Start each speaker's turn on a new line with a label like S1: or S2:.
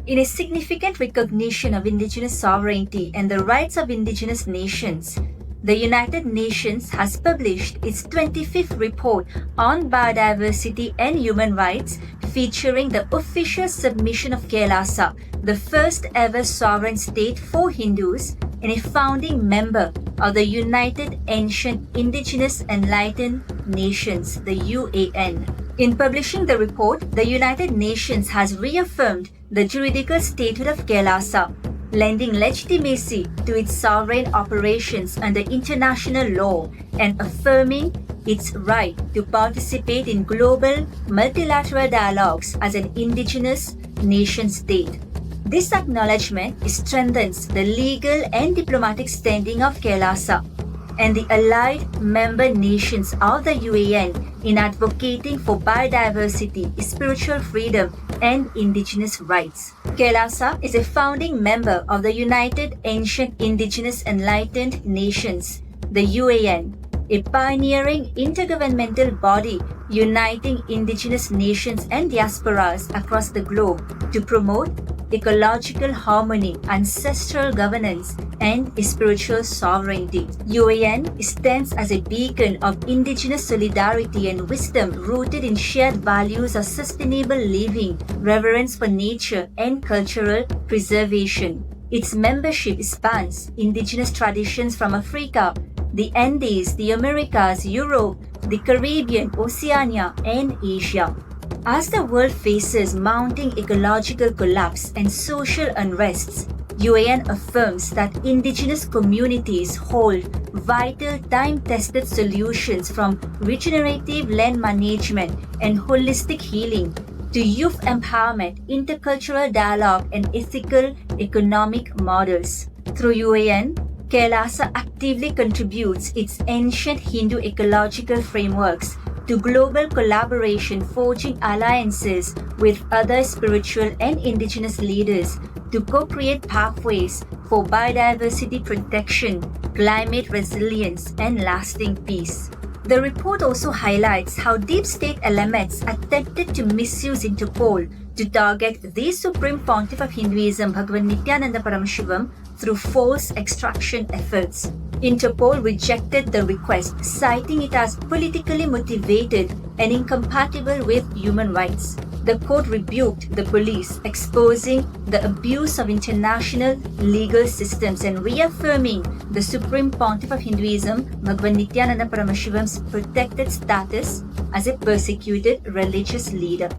S1: In a significant recognition of indigenous sovereignty and the rights of indigenous nations, the United Nations has published its 25th report on biodiversity and human rights, featuring the official submission of KAILASA, the first ever sovereign state for Hindus and a founding member of the United Ancient Indigenous Enlightened Nations, the UAN. In publishing the report, the United Nations has reaffirmed the Juridical Statehood of KAILASA, lending legitimacy to its sovereign operations under international law and affirming its right to participate in global multilateral dialogues as an indigenous nation-state. This acknowledgment strengthens the legal and diplomatic standing of KAILASA and the allied member nations of the UAN in advocating for biodiversity, spiritual freedom, and indigenous rights. KAILASA is a founding member of the United Ancient Indigenous Enlightened Nations, the UAN, a pioneering intergovernmental body uniting indigenous nations and diasporas across the globe to promote ecological harmony, ancestral governance, and spiritual sovereignty. UAN stands as a beacon of indigenous solidarity and wisdom rooted in shared values of sustainable living, reverence for nature, and cultural preservation. Its membership spans indigenous traditions from Africa, the Andes, the Americas, Europe, the Caribbean, Oceania, and Asia. As the world faces mounting ecological collapse and social unrests, UAN affirms that indigenous communities hold vital time-tested solutions from regenerative land management and holistic healing to youth empowerment, intercultural dialogue, and ethical economic models. Through UAN, KAILASA actively contributes its ancient Hindu ecological frameworks to global collaboration, forging alliances with other spiritual and indigenous leaders to co-create pathways for biodiversity protection, climate resilience, and lasting peace. The report also highlights how deep state elements attempted to misuse Interpol to target the Supreme Pontiff of Hinduism, Bhagavan Nityananda Paramashivam, through false extraction efforts. Interpol rejected the request, citing it as politically motivated and incompatible with human rights. The court rebuked the police, exposing the abuse of international legal systems and reaffirming the Supreme Pontiff of Hinduism, Bhagavan Nityananda Paramashivam's protected status as a persecuted religious leader.